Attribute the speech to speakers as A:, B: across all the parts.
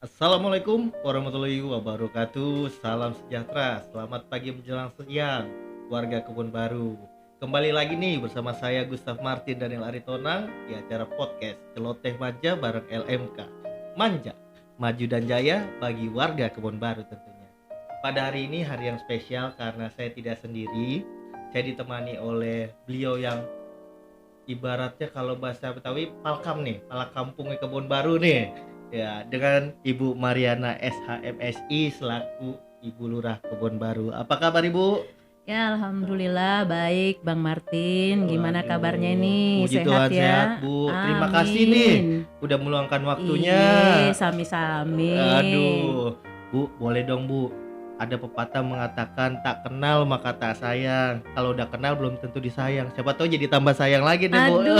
A: Assalamualaikum warahmatullahi wabarakatuh. Salam sejahtera. Selamat pagi menjelang siang, warga Kebun Baru. Kembali lagi nih bersama saya Gustaf Martin Daniel Aritonang di acara podcast Celoteh Manja bareng LMK. Manja, maju dan jaya bagi warga Kebun Baru tentunya. Pada hari ini hari yang spesial karena saya tidak sendiri. Saya ditemani oleh beliau yang ibaratnya kalau bahasa Betawi palkam nih, pala kampungnya Kebun Baru nih. Ya, dengan Ibu Mariana SHMSI selaku Ibu Lurah Kebun Baru. Apa kabar Ibu?
B: Ya, alhamdulillah baik Bang Martin. Gimana kabarnya
A: Waduh,
B: ini?
A: puji
B: Sehat
A: Tuhan sehat
B: ya?
A: Bu. Terima kasih nih
B: Amin.
A: udah meluangkan waktunya.
B: Iye, sami-sami.
A: Aduh, Bu, boleh dong Bu. Ada pepatah mengatakan tak kenal maka tak sayang. Kalau udah kenal belum tentu disayang. Siapa tahu jadi tambah sayang lagi deh Bu.
B: Aduh,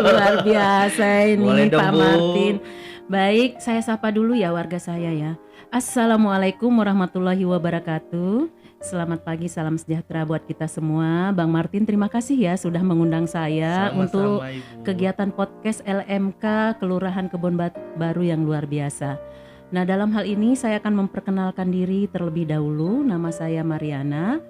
B: luar biasa
A: Boleh
B: ini
A: dong
B: Pak
A: Bu.
B: Martin. Baik, saya sapa dulu ya warga saya ya. Assalamualaikum warahmatullahi wabarakatuh. Selamat pagi, salam sejahtera buat kita semua. Bang Martin, terima kasih ya sudah mengundang saya untuk
A: Sama-sama Ibu.
B: kegiatan podcast LMK Kelurahan Kebun Baru yang luar biasa. Nah, dalam hal ini saya akan memperkenalkan diri terlebih dahulu. Nama saya Mariana.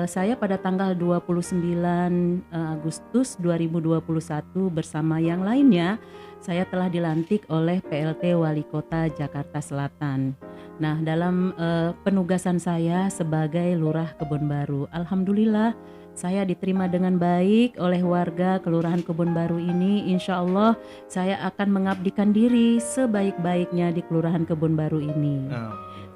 B: Saya pada tanggal 29 Agustus 2021 bersama yang lainnya, saya telah dilantik oleh PLT Wali Kota Jakarta Selatan. Nah, dalam penugasan saya sebagai Lurah Kebun Baru, alhamdulillah saya diterima dengan baik oleh warga Kelurahan Kebun Baru ini. Insya Allah saya akan mengabdikan diri sebaik-baiknya di Kelurahan Kebun Baru ini.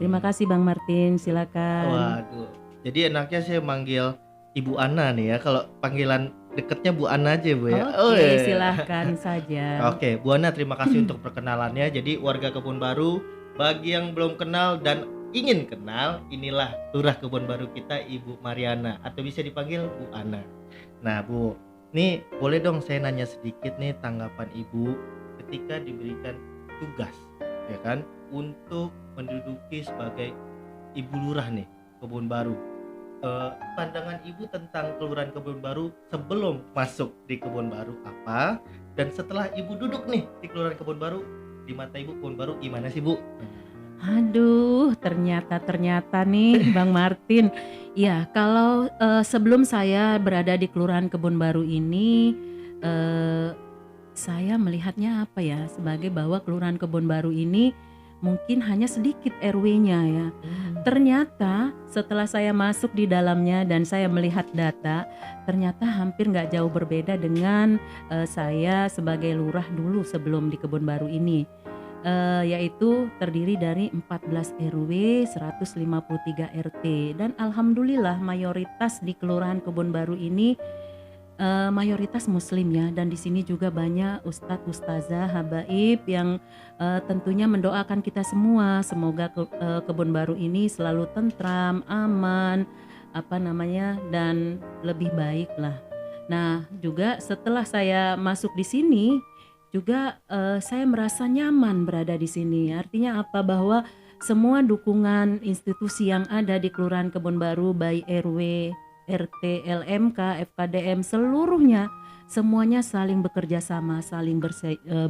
B: Terima kasih Bang Martin, silakan.
A: Waduh, jadi enaknya saya manggil Ibu Ana nih ya. Kalau panggilan deketnya Bu Ana aja Bu ya.
B: Oke, silahkan saja.
A: Oke, Bu Ana terima kasih untuk perkenalannya. Jadi warga Kebun Baru, bagi yang belum kenal dan ingin kenal, inilah Lurah Kebun Baru kita Ibu Mariana atau bisa dipanggil Bu Ana. Nah Bu, nih boleh dong saya nanya sedikit nih tanggapan Ibu ketika diberikan tugas, ya kan, untuk menduduki sebagai Ibu Lurah nih Kebun Baru. Pandangan Ibu tentang Kelurahan Kebun Baru sebelum masuk di Kebun Baru apa, dan setelah Ibu duduk nih di Kelurahan Kebun Baru, di mata Ibu Kebun Baru gimana sih Bu?
B: Aduh, ternyata nih Bang Martin. Ya, kalau sebelum saya berada di Kelurahan Kebun Baru ini, saya melihatnya apa ya, sebagai bahwa Kelurahan Kebun Baru ini mungkin hanya sedikit RW-nya ya. Ternyata setelah saya masuk di dalamnya dan saya melihat data, ternyata hampir nggak jauh berbeda dengan saya sebagai lurah dulu sebelum di Kebun Baru ini. Yaitu terdiri dari 14 RW, 153 RT, dan alhamdulillah mayoritas di Kelurahan Kebun Baru ini mayoritas muslim ya, dan di sini juga banyak ustadz ustazah habaib yang tentunya mendoakan kita semua semoga Kebun Baru ini selalu tentram, aman, dan lebih baik lah. Nah, juga setelah saya masuk di sini juga saya merasa nyaman berada di sini. Artinya apa? Bahwa semua dukungan institusi yang ada di Kelurahan Kebun Baru, baik RW, RT, LMK, FKDM, seluruhnya semuanya saling bekerja sama, saling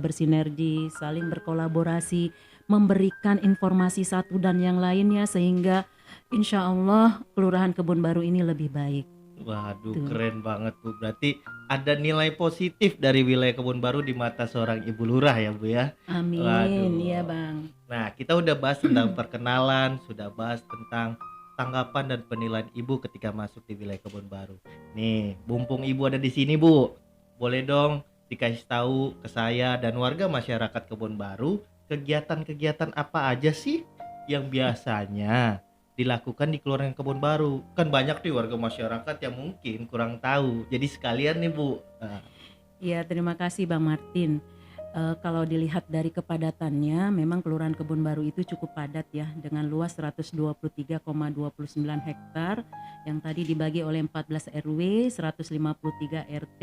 B: bersinergi, saling berkolaborasi, memberikan informasi satu dan yang lainnya, sehingga insya Allah Kelurahan Kebun Baru ini lebih baik.
A: Waduh,
B: Tuh.
A: keren banget Bu. Berarti ada nilai positif dari wilayah Kebun Baru di mata seorang Ibu Lurah ya Bu ya.
B: Amin,
A: Waduh.
B: iya Bang.
A: Nah, kita udah bahas tentang perkenalan, sudah bahas tentang tanggapan dan penilaian Ibu ketika masuk di wilayah Kebun Baru. Nih, mumpung Ibu ada di sini Bu, boleh dong dikasih tahu ke saya dan warga masyarakat Kebun Baru kegiatan-kegiatan apa aja sih yang biasanya dilakukan di Kelurahan Kebun Baru. Kan banyak nih warga masyarakat yang mungkin kurang tahu. Jadi sekalian nih Bu.
B: Ya, terima kasih Bang Martin. Kalau dilihat dari kepadatannya, memang Kelurahan Kebun Baru itu cukup padat ya, dengan luas 123,29 hektar yang tadi dibagi oleh 14 RW, 153 RT,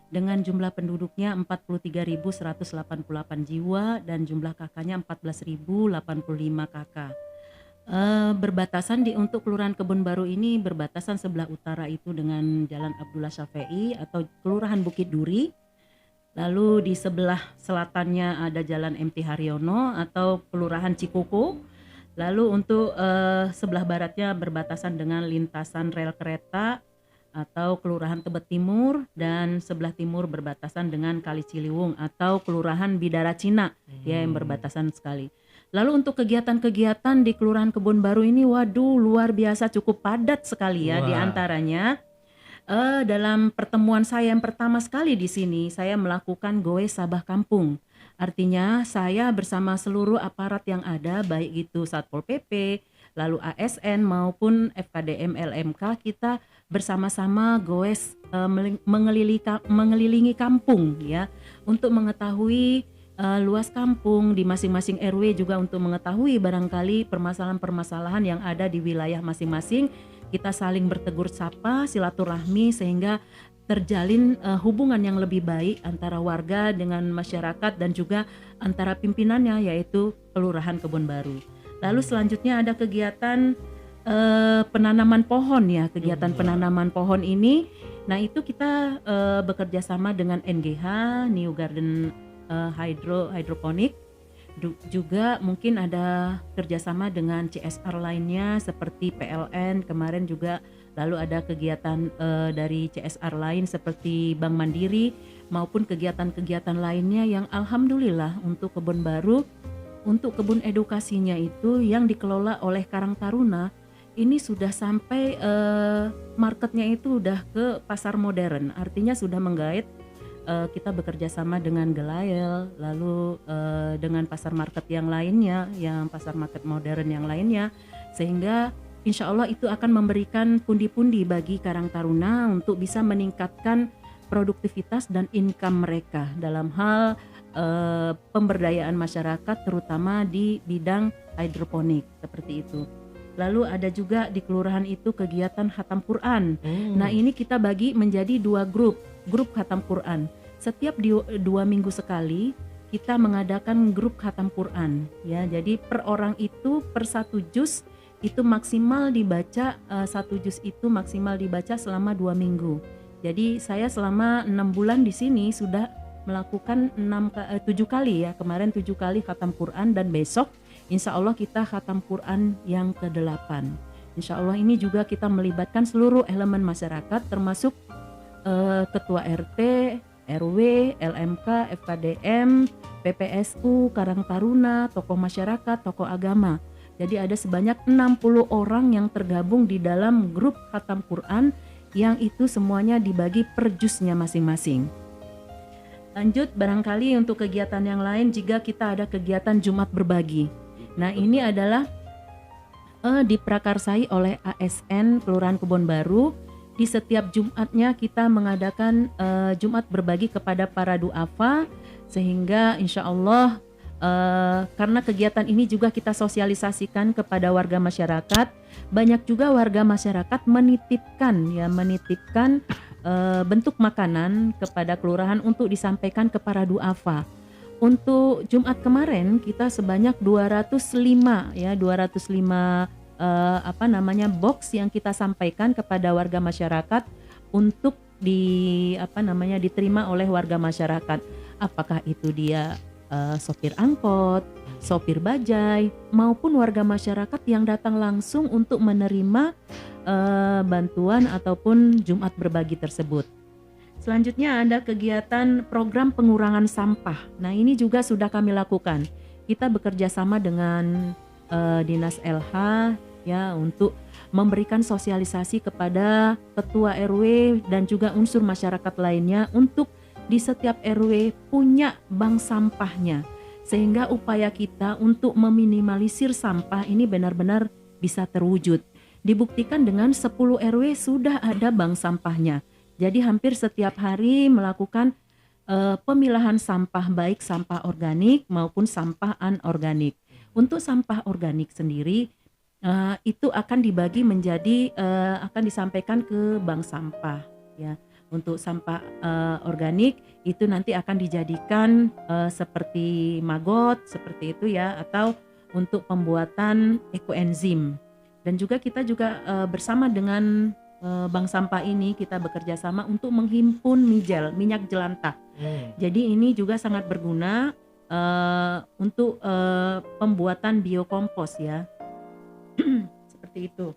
B: dengan jumlah penduduknya 43.188 jiwa dan jumlah kakaknya 14.085 kakak. Berbatasan untuk Kelurahan Kebun Baru ini berbatasan sebelah utara itu dengan Jalan Abdullah Syafi'i atau Kelurahan Bukit Duri. Lalu di sebelah selatannya ada Jalan MT Haryono atau Kelurahan Cikoko. Lalu untuk sebelah baratnya berbatasan dengan lintasan rel kereta atau Kelurahan Tebet Timur, dan sebelah timur berbatasan dengan Kali Ciliwung atau Kelurahan Bidara Cina ya, yang berbatasan sekali. Lalu untuk kegiatan-kegiatan di Kelurahan Kebon Baru ini, waduh luar biasa, cukup padat sekali ya. Di
A: Wah.
B: antaranya dalam pertemuan saya yang pertama sekali di sini, saya melakukan goes Sabah Kampung. Artinya saya bersama seluruh aparat yang ada, baik itu Satpol PP, lalu ASN maupun FKDM LMK, kita bersama-sama goes mengelilingi kampung ya, untuk mengetahui luas kampung di masing-masing RW, juga untuk mengetahui barangkali permasalahan-permasalahan yang ada di wilayah masing-masing. Kita saling bertegur sapa, silaturahmi, sehingga terjalin hubungan yang lebih baik antara warga dengan masyarakat dan juga antara pimpinannya, yaitu Kelurahan Kebon Baru. Lalu selanjutnya ada kegiatan penanaman pohon ya, kegiatan penanaman pohon ini. Nah itu kita bekerja sama dengan NGH, New Garden Hydroponic. Juga mungkin ada kerjasama dengan CSR lainnya seperti PLN kemarin juga. Lalu ada kegiatan dari CSR lain seperti Bank Mandiri maupun kegiatan-kegiatan lainnya yang alhamdulillah untuk Kebon Baru, untuk kebun edukasinya itu yang dikelola oleh Karang Taruna ini sudah sampai marketnya itu udah ke pasar modern, artinya sudah menggait. Kita bekerja sama dengan Gelael, lalu dengan pasar market yang lainnya, yang pasar market modern yang lainnya, sehingga insya Allah itu akan memberikan pundi-pundi bagi Karang Taruna untuk bisa meningkatkan produktivitas dan income mereka dalam hal pemberdayaan masyarakat, terutama di bidang hidroponik seperti itu. Lalu ada juga di kelurahan itu kegiatan khatam Quran. Nah ini kita bagi menjadi 2 grup khatam Quran. Setiap 2 minggu sekali kita mengadakan grup khatam Quran ya. Jadi per orang itu per 1 juz itu maksimal dibaca, 1 juz itu maksimal dibaca selama 2 minggu. Jadi saya selama 6 bulan di sini sudah melakukan 7 kali ya. Kemarin 7 kali khatam Quran, dan besok insya Allah kita khatam Quran yang ke-8. Insya Allah ini juga kita melibatkan seluruh elemen masyarakat, termasuk ketua RT, RW, LMK, FKDM, PPSU, Karang Taruna, tokoh masyarakat, tokoh agama. Jadi ada sebanyak 60 orang yang tergabung di dalam grup khatam Quran, yang itu semuanya dibagi per juznya masing-masing. Lanjut, barangkali untuk kegiatan yang lain jika kita ada kegiatan Jumat berbagi. Nah ini adalah diprakarsai oleh ASN Kelurahan Kebon Baru. Di setiap Jumatnya kita mengadakan Jumat berbagi kepada para duafa, sehingga insya Allah karena kegiatan ini juga kita sosialisasikan kepada warga masyarakat. Banyak juga warga masyarakat menitipkan bentuk makanan kepada kelurahan untuk disampaikan ke para duafa. Untuk Jumat kemarin kita sebanyak 205 box yang kita sampaikan kepada warga masyarakat untuk diterima oleh warga masyarakat. Apakah itu dia sopir angkot, sopir bajai, maupun warga masyarakat yang datang langsung untuk menerima bantuan ataupun Jumat berbagi tersebut. Selanjutnya ada kegiatan program pengurangan sampah. Nah ini juga sudah kami lakukan. Kita bekerja sama dengan Dinas LH ya, untuk memberikan sosialisasi kepada ketua RW dan juga unsur masyarakat lainnya untuk di setiap RW punya bank sampahnya, sehingga upaya kita untuk meminimalisir sampah ini benar-benar bisa terwujud. Dibuktikan dengan 10 RW sudah ada bank sampahnya. Jadi hampir setiap hari melakukan pemilahan sampah, baik sampah organik maupun sampah anorganik. Untuk sampah organik sendiri itu akan dibagi menjadi akan disampaikan ke bank sampah ya. Untuk sampah organik itu nanti akan dijadikan seperti maggot seperti itu ya, atau untuk pembuatan ekoenzim. Dan juga kita juga bersama dengan bank sampah ini kita bekerja sama untuk menghimpun minyak jelantah. Jadi ini juga sangat berguna untuk pembuatan biokompos ya. Seperti itu.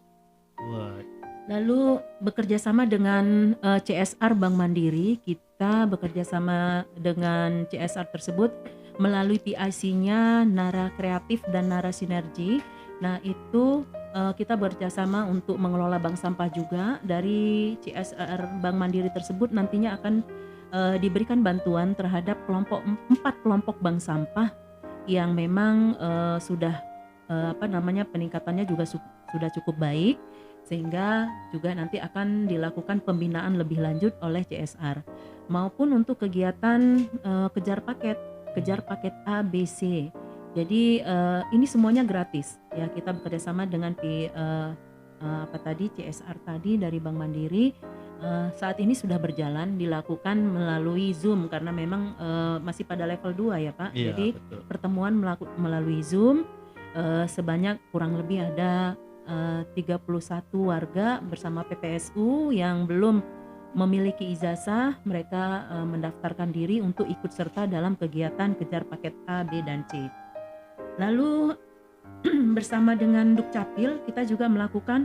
A: Wah,
B: Lalu bekerja sama dengan CSR Bank Mandiri, kita bekerja sama dengan CSR tersebut melalui PIC-nya Nara Kreatif dan Nara Sinergi. Nah itu kita bekerjasama untuk mengelola bank sampah juga. Dari CSR Bank Mandiri tersebut nantinya akan diberikan bantuan terhadap 4 kelompok bank sampah yang memang sudah peningkatannya juga sudah cukup baik, sehingga juga nanti akan dilakukan pembinaan lebih lanjut oleh CSR maupun untuk kegiatan kejar paket A, B, C. Jadi ini semuanya gratis ya, kita bekerjasama dengan CSR tadi dari Bank Mandiri. Saat ini sudah berjalan, dilakukan melalui Zoom karena memang masih pada level 2 ya Pak.
A: iya,
B: Jadi
A: betul.
B: pertemuan melalui Zoom sebanyak kurang lebih ada 31 warga bersama PPSU yang belum memiliki ijazah. Mereka mendaftarkan diri untuk ikut serta dalam kegiatan kejar paket A, B, dan C. Lalu bersama dengan Dukcapil kita juga melakukan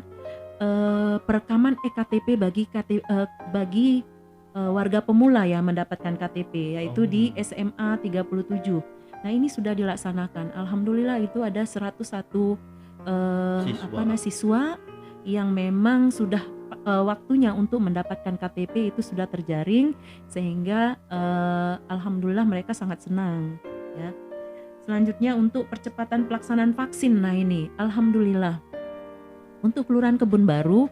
B: perekaman EKTP bagi warga pemula yang mendapatkan KTP, yaitu di SMA 37. Nah ini sudah dilaksanakan. Alhamdulillah itu ada 101 siswa yang memang sudah waktunya untuk mendapatkan KTP itu sudah terjaring, sehingga alhamdulillah mereka sangat senang ya. Selanjutnya untuk percepatan pelaksanaan vaksin. Nah ini alhamdulillah untuk Kelurahan Kebun Baru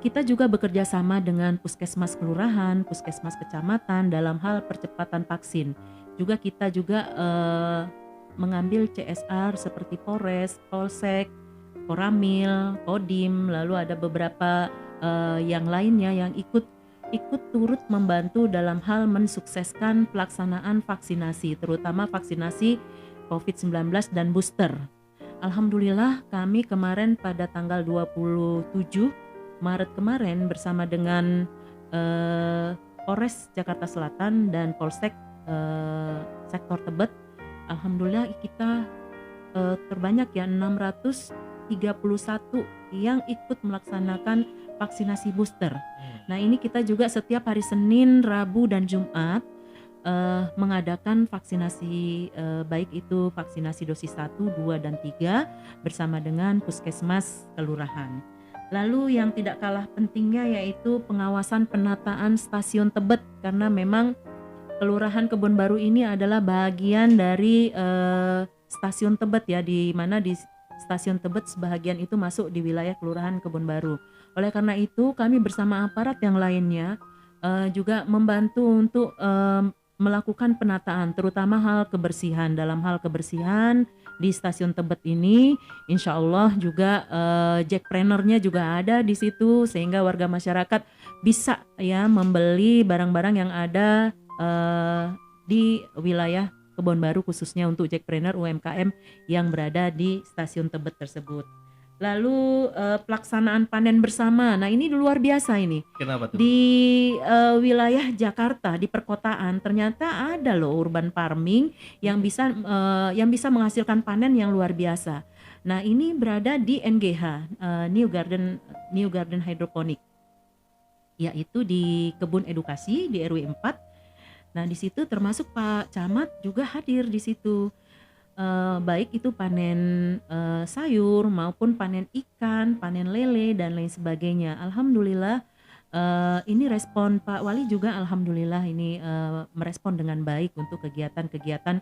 B: kita juga bekerja sama dengan puskesmas kelurahan, puskesmas kecamatan dalam hal percepatan vaksin. Juga kita juga mengambil CSR seperti Polres, Polsek, Koramil, Kodim, lalu ada beberapa yang lainnya yang ikut turut membantu dalam hal mensukseskan pelaksanaan vaksinasi, terutama vaksinasi COVID-19 dan booster. Alhamdulillah kami kemarin pada tanggal 27 Maret kemarin bersama dengan Polres Jakarta Selatan dan Polsek sektor Tebet, alhamdulillah kita terbanyak ya 631 yang ikut melaksanakan vaksinasi booster. Nah ini kita juga setiap hari Senin, Rabu, dan Jumat mengadakan vaksinasi baik itu vaksinasi dosis 1, 2, dan 3 bersama dengan puskesmas kelurahan. Lalu yang tidak kalah pentingnya yaitu pengawasan penataan stasiun Tebet, karena memang Kelurahan Kebun Baru ini adalah bagian dari stasiun Tebet ya, di mana di stasiun Tebet sebahagian itu masuk di wilayah Kelurahan Kebun Baru. Oleh karena itu kami bersama aparat yang lainnya juga membantu untuk melakukan penataan, terutama hal kebersihan. Dalam hal kebersihan di stasiun Tebet ini, insya Allah juga jackpreneur-nya juga ada di situ, sehingga warga masyarakat bisa ya membeli barang-barang yang ada di wilayah Kebun Baru, khususnya untuk jackpreneur UMKM yang berada di stasiun Tebet tersebut. Lalu pelaksanaan panen bersama. Nah ini luar biasa ini.
A: Kenapa tuh?
B: Di wilayah Jakarta, di perkotaan ternyata ada loh urban farming yang bisa menghasilkan panen yang luar biasa. Nah ini berada di NGH, New Garden Hydroponic, yaitu di Kebun Edukasi di RW 4. Nah di situ termasuk Pak Camat juga hadir di situ. Baik itu panen sayur maupun panen ikan, panen lele dan lain sebagainya. Alhamdulillah ini respon Pak Wali juga alhamdulillah ini merespon dengan baik untuk kegiatan-kegiatan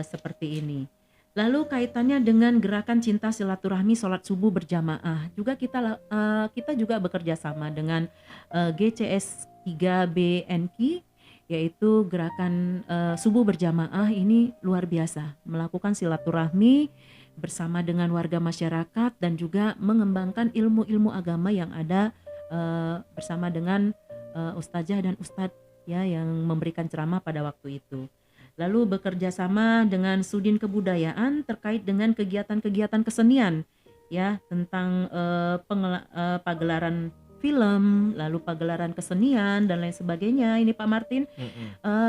B: seperti ini. Lalu kaitannya dengan gerakan cinta silaturahmi sholat subuh berjamaah, juga kita juga bekerja sama dengan GCS 3BNQ, yaitu gerakan subuh berjamaah. Ini luar biasa, melakukan silaturahmi bersama dengan warga masyarakat dan juga mengembangkan ilmu-ilmu agama yang ada bersama dengan ustazah dan ustadz ya yang memberikan ceramah pada waktu itu. Lalu bekerja sama dengan Sudin Kebudayaan terkait dengan kegiatan-kegiatan kesenian ya, tentang pagelaran film, lalu pagelaran kesenian dan lain sebagainya. Ini Pak Martin,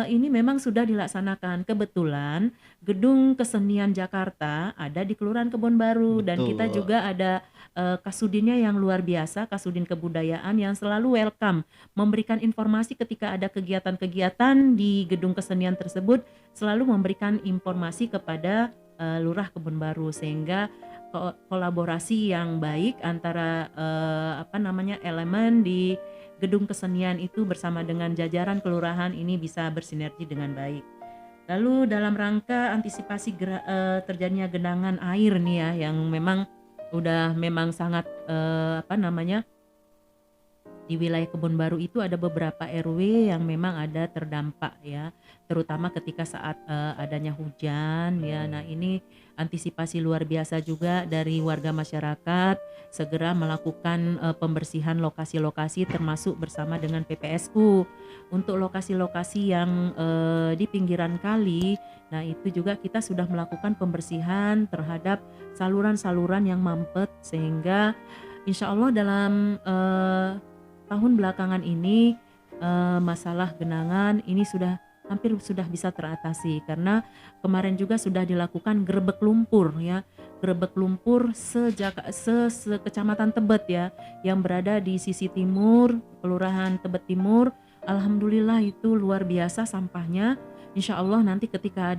B: ini memang sudah dilaksanakan. Kebetulan Gedung Kesenian Jakarta ada di Kelurahan Kebon Baru dan kita
A: Betul.
B: juga ada Kasudinnya yang luar biasa, Kasudin Kebudayaan yang selalu welcome memberikan informasi ketika ada kegiatan-kegiatan di gedung kesenian tersebut, selalu memberikan informasi kepada Lurah Kebon Baru sehingga kolaborasi yang baik antara elemen di gedung kesenian itu bersama dengan jajaran kelurahan ini bisa bersinergi dengan baik. Lalu dalam rangka antisipasi terjadinya genangan air nih ya, yang memang sangat di wilayah Kebon Baru itu ada beberapa RW yang memang ada terdampak ya, terutama ketika saat adanya hujan ya. Nah, ini antisipasi luar biasa juga dari warga masyarakat segera melakukan pembersihan lokasi-lokasi termasuk bersama dengan PPSU. Untuk lokasi-lokasi yang di pinggiran kali, nah itu juga kita sudah melakukan pembersihan terhadap saluran-saluran yang mampet sehingga insya Allah dalam tahun belakangan ini masalah genangan ini hampir sudah bisa teratasi karena kemarin juga sudah dilakukan gerebek lumpur ya, gerebek lumpur sekecamatan Tebet ya, yang berada di sisi timur Kelurahan Tebet Timur. Alhamdulillah itu luar biasa sampahnya. Insya Allah nanti ketika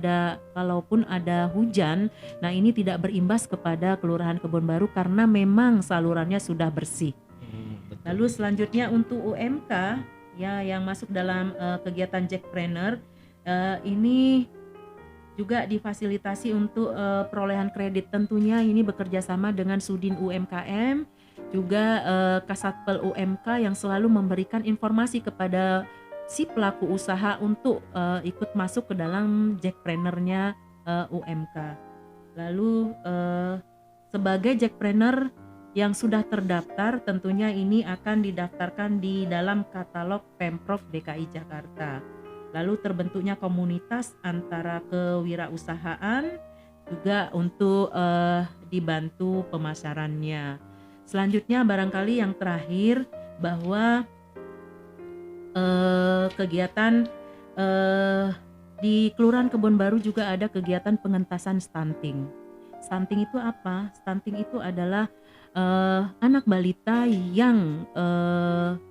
B: kalaupun ada hujan, nah ini tidak berimbas kepada Kelurahan Kebon Baru karena memang salurannya sudah bersih.
A: Betul.
B: Lalu selanjutnya untuk UMK ya yang masuk dalam kegiatan Jackpreneur, ini juga difasilitasi untuk perolehan kredit. Tentunya ini bekerja sama dengan Sudin UMKM, juga Kasatpel UMK yang selalu memberikan informasi kepada si pelaku usaha untuk ikut masuk ke dalam Jackpreneur-nya UMK. Lalu sebagai Jackpreneur yang sudah terdaftar, tentunya ini akan didaftarkan di dalam katalog Pemprov DKI Jakarta. Lalu terbentuknya komunitas antara kewirausahaan juga untuk dibantu pemasarannya. Selanjutnya barangkali yang terakhir bahwa kegiatan di Kelurahan Kebon Baru juga ada kegiatan pengentasan stunting. Stunting itu apa? Stunting itu adalah anak balita yang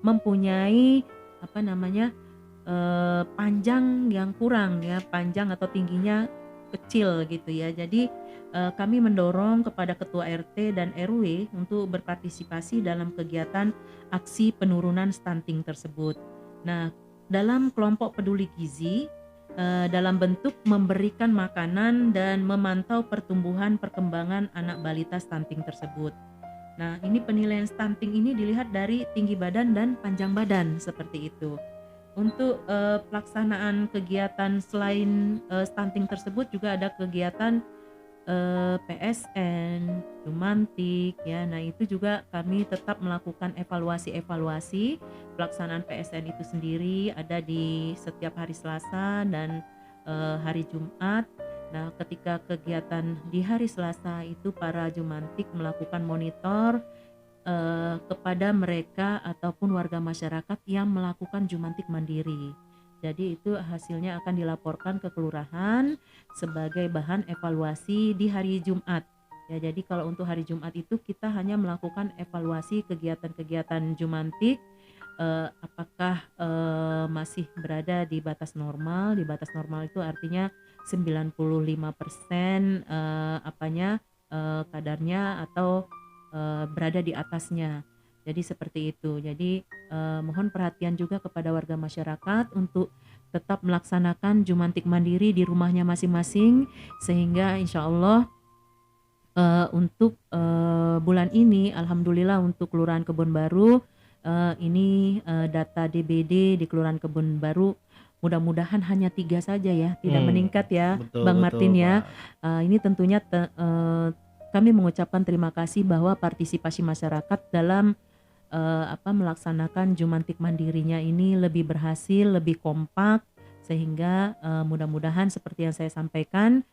B: mempunyai panjang yang kurang ya, panjang atau tingginya kecil gitu ya. Jadi kami mendorong kepada ketua RT dan RW untuk berpartisipasi dalam kegiatan aksi penurunan stunting tersebut. Nah, dalam kelompok peduli gizi dalam bentuk memberikan makanan dan memantau pertumbuhan perkembangan anak balita stunting tersebut. Nah, ini penilaian stunting ini dilihat dari tinggi badan dan panjang badan seperti itu. Untuk pelaksanaan kegiatan selain stunting tersebut juga ada kegiatan PSN, Jumantik ya. Nah, itu juga kami tetap melakukan evaluasi pelaksanaan PSN itu sendiri ada di setiap hari Selasa dan hari Jumat. Nah, ketika kegiatan di hari Selasa itu para Jumantik melakukan monitor kepada mereka ataupun warga masyarakat yang melakukan Jumantik mandiri. Jadi itu hasilnya akan dilaporkan ke kelurahan sebagai bahan evaluasi di hari Jumat. Ya, jadi kalau untuk hari Jumat itu kita hanya melakukan evaluasi kegiatan-kegiatan Jumantik, apakah masih berada di batas normal. Di batas normal itu artinya 95% kadarnya atau berada di atasnya. Jadi seperti itu. Jadi mohon perhatian juga kepada warga masyarakat untuk tetap melaksanakan Jumantik mandiri di rumahnya masing-masing sehingga insya Allah untuk bulan ini alhamdulillah untuk Kelurahan Kebon Baru ini data DBD di Kelurahan Kebon Baru mudah-mudahan hanya 3 saja ya, tidak meningkat ya.
A: Betul,
B: Bang
A: betul,
B: Martin ya.
A: Pak.
B: Ini tentunya kami mengucapkan terima kasih bahwa partisipasi masyarakat dalam melaksanakan Jumantik mandirinya ini lebih berhasil, lebih kompak sehingga mudah-mudahan seperti yang saya sampaikan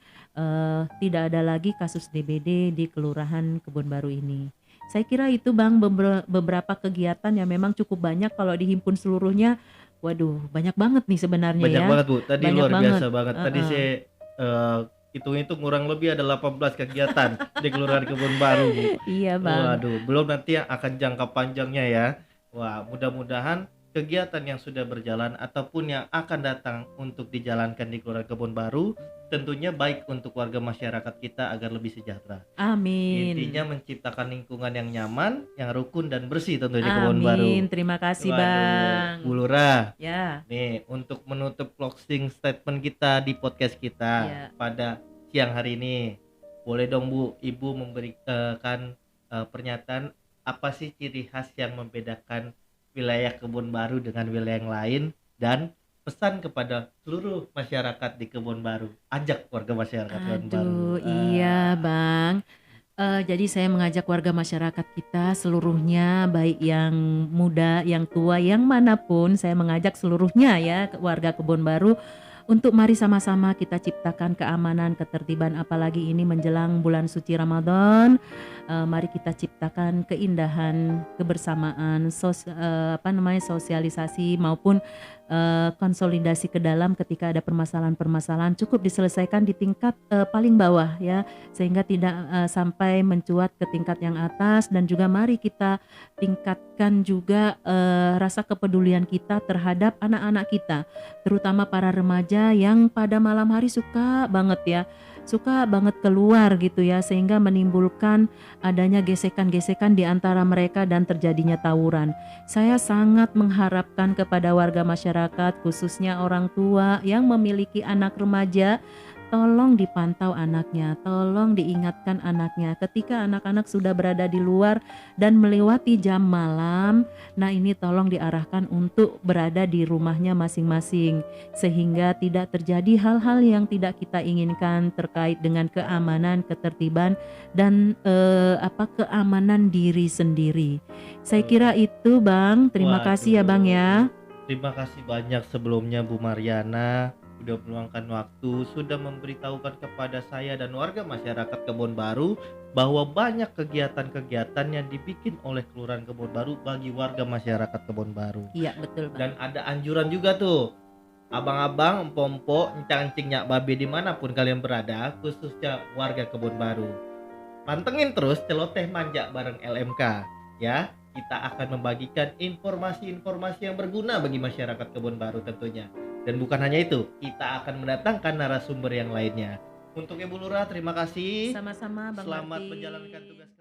B: tidak ada lagi kasus DBD di Kelurahan Kebon Baru ini. Saya kira itu Bang beberapa kegiatan yang memang cukup banyak kalau dihimpun seluruhnya. Waduh, banyak banget nih sebenarnya
A: Banyak
B: ya.
A: banget Bu, tadi
B: Banyak
A: luar
B: banget.
A: biasa banget. Tadi
B: Heeh.
A: saya hitung-hitung kurang lebih ada 18 kegiatan di Kelurahan Kebon Baru Bu.
B: Iya Bang.
A: Waduh, belum nanti yang akan jangka panjangnya ya. Wah, mudah-mudahan kegiatan yang sudah berjalan ataupun yang akan datang untuk dijalankan di Kelurahan Kebon Baru tentunya baik untuk warga masyarakat kita agar lebih sejahtera.
B: Amin.
A: Intinya menciptakan lingkungan yang nyaman, yang rukun dan bersih tentunya di Kebon
B: Amin.
A: Baru.
B: Terima kasih
A: Waduh,
B: Bang.
A: Bu Lurah.
B: Ya,
A: Nih, untuk menutup closing statement kita di podcast kita
B: ya.
A: pada siang hari ini, boleh dong Bu, Ibu memberikan pernyataan apa sih ciri khas yang membedakan wilayah Kebon Baru dengan wilayah yang lain dan pesan kepada seluruh masyarakat di Kebon Baru. Ajak warga masyarakat Kebon Baru.
B: Aduh, iya Bang. Jadi saya mengajak warga masyarakat kita seluruhnya, baik yang muda, yang tua, yang manapun, saya mengajak seluruhnya ya, warga Kebon Baru, untuk mari sama-sama kita ciptakan keamanan, ketertiban, apalagi ini menjelang bulan suci Ramadan. Mari kita ciptakan keindahan, kebersamaan, sosialisasi maupun konsolidasi ke dalam ketika ada permasalahan-permasalahan cukup diselesaikan di tingkat paling bawah ya, sehingga tidak sampai mencuat ke tingkat yang atas. Dan juga mari kita tingkatkan juga rasa kepedulian kita terhadap anak-anak kita, terutama para remaja yang pada malam hari suka banget keluar gitu ya, sehingga menimbulkan adanya gesekan-gesekan di antara mereka dan terjadinya tawuran. Saya sangat mengharapkan kepada warga masyarakat, khususnya orang tua yang memiliki anak remaja, tolong dipantau anaknya, tolong diingatkan anaknya ketika anak-anak sudah berada di luar dan melewati jam malam. Nah, ini tolong diarahkan untuk berada di rumahnya masing-masing, sehingga tidak terjadi hal-hal yang tidak kita inginkan terkait dengan keamanan, ketertiban, dan keamanan diri sendiri. Saya kira itu Bang. Terima kasih ya Bang ya.
A: Terima kasih banyak sebelumnya Bu Mariana sudah meluangkan waktu, sudah memberitahukan kepada saya dan warga masyarakat Kebon Baru bahwa banyak kegiatan-kegiatan yang dibikin oleh Kelurahan Kebon Baru bagi warga masyarakat Kebon Baru.
B: Iya betul Bang.
A: Dan ada anjuran juga tuh, abang-abang, empom-empom, encang-encing, nyak babe dimanapun kalian berada, khususnya warga Kebon Baru, pantengin terus celoteh manja bareng LMK ya. Kita akan membagikan informasi-informasi yang berguna bagi masyarakat Kebon Baru tentunya. Dan bukan hanya itu, kita akan mendatangkan narasumber yang lainnya. Untuk Ibu Lurah, terima kasih.
B: Sama-sama Bang
A: Selamat
B: Martin.
A: menjalankan tugas.